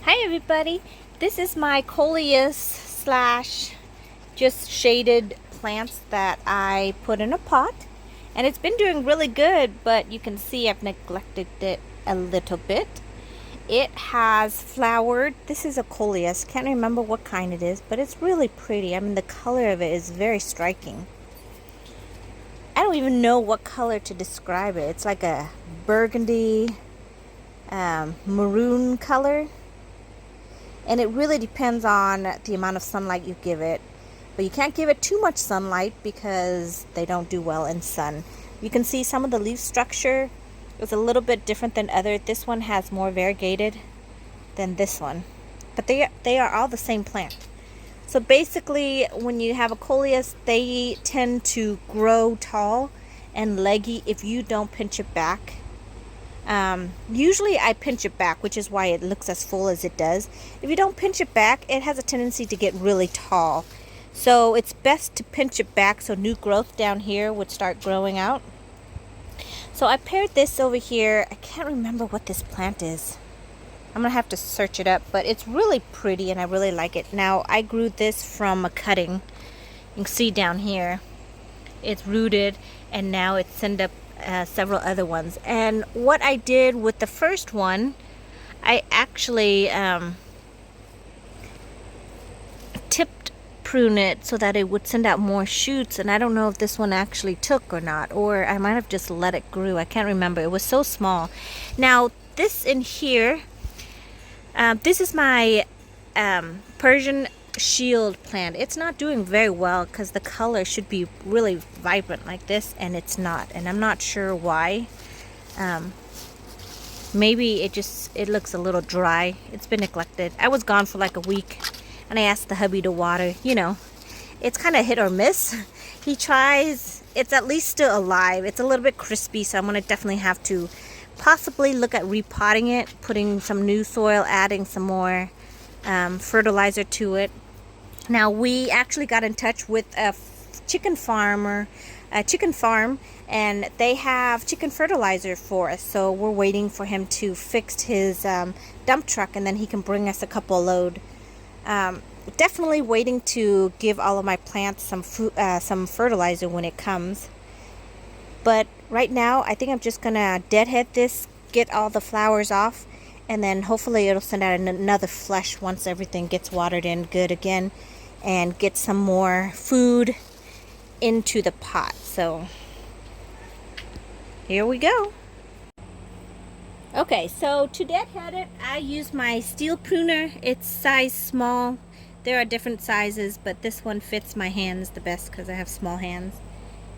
Hi everybody, this is my Coleus slash just shaded plants that I put in a pot, and it's been doing really good, but you can see I've neglected it a little bit. It has flowered. This is a Coleus, can't remember what kind it is, but it's really pretty. I mean, the color of it is very striking. I don't even know what color to describe it. It's like a burgundy maroon color. And it really depends on the amount of sunlight you give it. But you can't give it too much sunlight because they don't do well in sun. You can see some of the leaf structure is a little bit different than other. This one has more variegated than this one. But they are all the same plant. So basically, when you have a Coleus, they tend to grow tall and leggy if you don't pinch it back. Usually I pinch it back, which is why it looks as full as it does. If you don't pinch it back, it has a tendency to get really tall. So it's best to pinch it back so new growth down here would start growing out. So I paired this over here. I can't remember what this plant is. I'm gonna have to search it up, but it's really pretty and I really like it. Now, I grew this from a cutting. You can see down here it's rooted, and now it's sent up several other ones. And what I did with the first one, I actually tipped prune it so that it would send out more shoots, and I don't know if this one actually took or not, or I might have just let it grow. I can't remember. It was so small. Now this in here, this is my Persian shield plant. It's not doing very well because the color should be really vibrant like this, and it's not, and I'm not sure why. Maybe it looks a little dry. It's been neglected. I was gone for like a week, and I asked the hubby to water. You know, it's kind of hit or miss. He tries. It's at least still alive. It's a little bit crispy, so I'm gonna definitely have to possibly look at repotting it, putting some new soil, adding some more fertilizer to it. Now, we actually got in touch with a chicken farm, and they have chicken fertilizer for us. So we're waiting for him to fix his dump truck, and then he can bring us a couple load. Definitely waiting to give all of my plants some fertilizer when it comes. But right now, I think I'm just gonna deadhead this, get all the flowers off, and then hopefully it'll send out another flush once everything gets watered in good again, and get some more food into the pot. So here we go. Okay, so to deadhead it, I use my steel pruner. It's size small. There are different sizes, but this one fits my hands the best because I have small hands.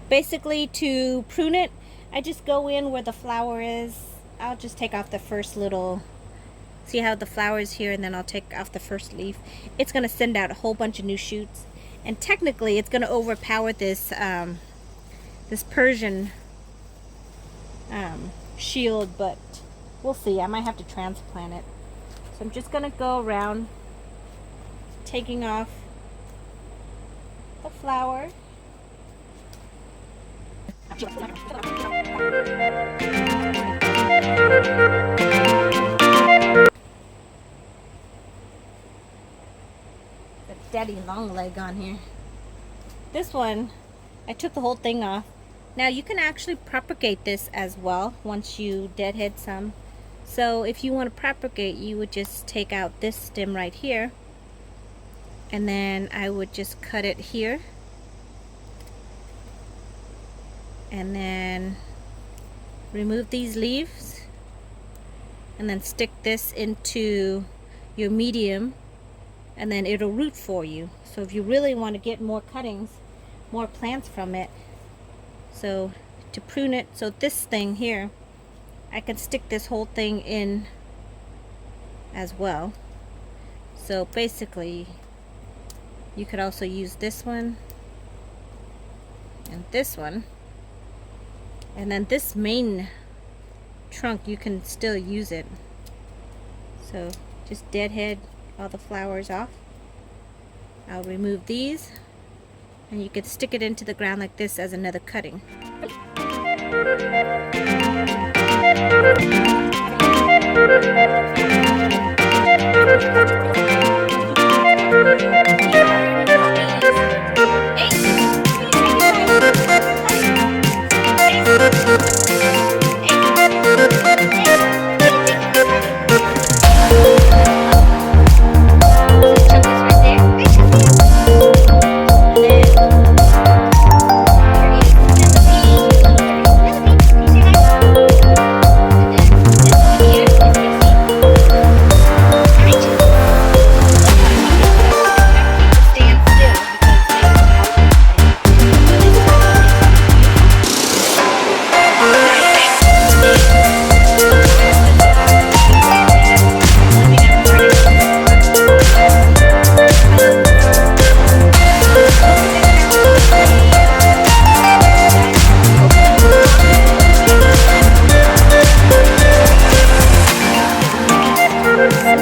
Basically, to prune it, I just go in where the flower is. I'll just take off the first little, see how the flower is here, and then I'll take off the first leaf. It's going to send out a whole bunch of new shoots, and technically it's going to overpower this this Persian shield, but we'll see. I might have to transplant it. So I'm just going to go around taking off the flower. Daddy long leg on here. This one, I took the whole thing off. Now you can actually propagate this as well once you deadhead some. So if you want to propagate, you would just take out this stem right here, and then I would just cut it here, and then remove these leaves, and then stick this into your medium, and then it'll root for you. So if you really want to get more cuttings, more plants from it, so to prune it, so this thing here, I can stick this whole thing in as well. So basically, you could also use this one and this one, and then this main trunk, you can still use it. So just deadhead all the flowers off. I'll remove these, and you can stick it into the ground like this as another cutting. So